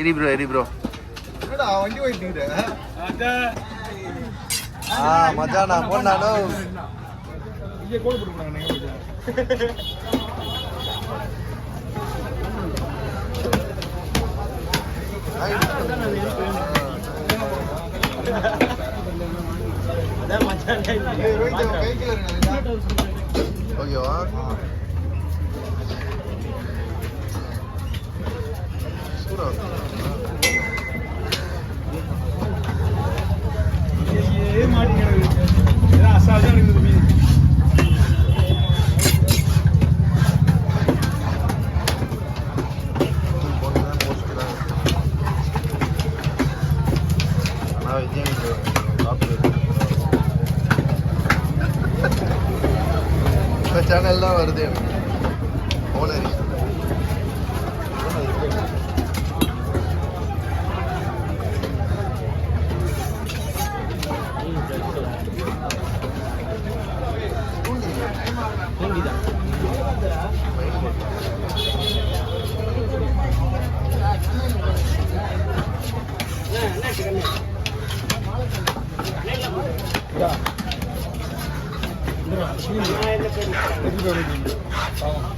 எரி ப்ரோ என்னடா வண்டி ஓட்டிக்கிற மச்சான் நான் போனானோ இங்கே கோடு போட்டுறாங்க நீங்க அதான் மச்சான் ஓகேவா அசால்ட்டா இருக்குது மீன் சேனல் தான் வருது ஓனர்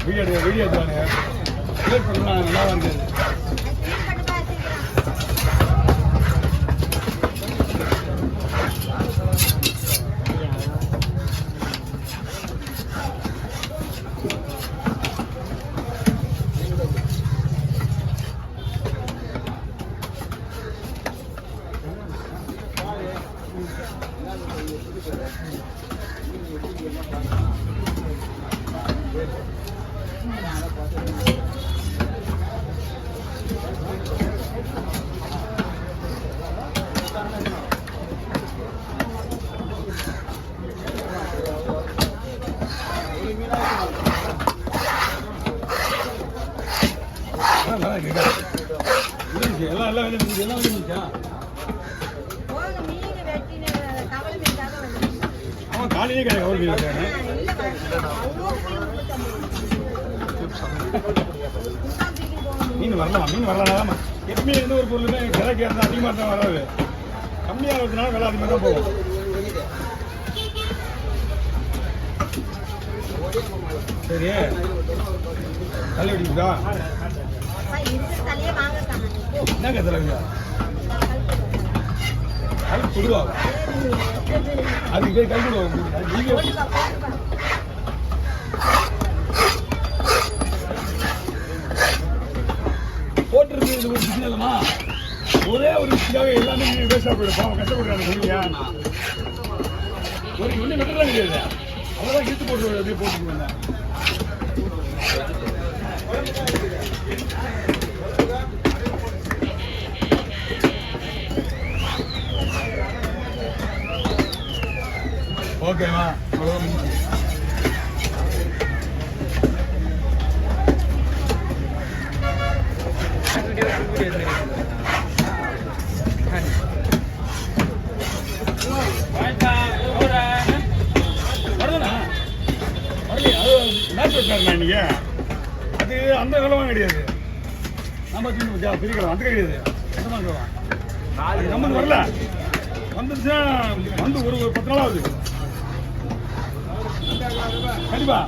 வீடியோ எடுத்தாங்க நல்லா இருக்குது காலையிலே மீன் வரலாம் எப்பவுமே எந்த ஒரு பொருளுமே விலைக்கு இருந்தால் அதிகமாக தான் வராது கம்மியாக இருக்கிறதுனால விலை அதிகமாக தான் போகும் சரி தள்ளி அடிக்குதா என்னங்க தலைவங்க கல் கொடுவா அதுக்கு பேர் கல் கொடுவா போட்டிருக்கு ஒரு பிரச்சனை இல்லைம்மா ஒரே ஒரு விஷயமாக எல்லாமே வேஸ்டாக போயிடும் பாவம் கஷ்டப்படுறாங்க சொல்லியா ஒரு ஒன்றும் வெட்டலாம் கிடையாது அவ்வளோதான் இழுத்து போட்டு அப்படியே போட்டுக்கு வந்தேன் ஓகேவா நீங்க அது அந்த நிலவரம் கிடையாது நம்ம பிரிக்கலாம் அந்த கிடையாது நம்ம வரல வந்துச்சுன்னா வந்து ஒரு 10 நாள் ஆகுது கண்டிப்பா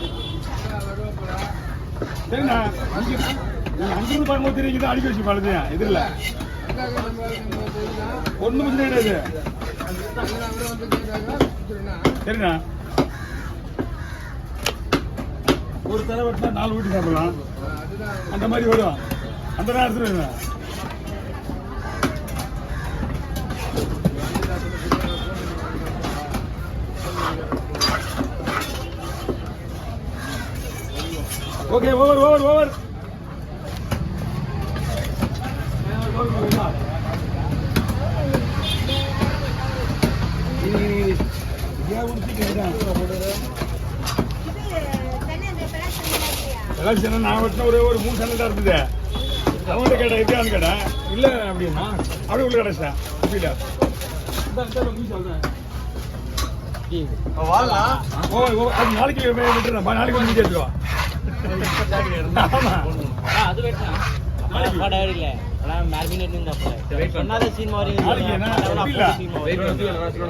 சரிண்ணா அங்கிருந்து பார்க்கும்போது தெரியுது அடிக்க வச்சு பாருங்க இது இல்லை ஒன்றும் பிரச்சனை கிடையாது சரிண்ணா ஒரு தலை வெட்டினா 4 வீட்டு சாப்பிடலாம் அந்த மாதிரி வரும் அந்த நேரத்தில் ஓகே ஓவர் நான் வெட்டின ஒரே ஒரு 3 சண்டை இருக்குது அவன்கிட்ட கேட்டேன் எப்படியான்னு கேட்டேன் இல்லை அப்படின்னா அப்படியே உள்ள கிடைச்சேன் அப்படியா சொல்றேன் அது நாளைக்கு விட்டுறேன் நாளைக்கு வந்து கேட்டுருவா மேரினேட் இருந்தா Wait பண்ணு. சொன்னாத சீன் மாதிரி நாளைக்கு என்ன? சீன் மாதிரி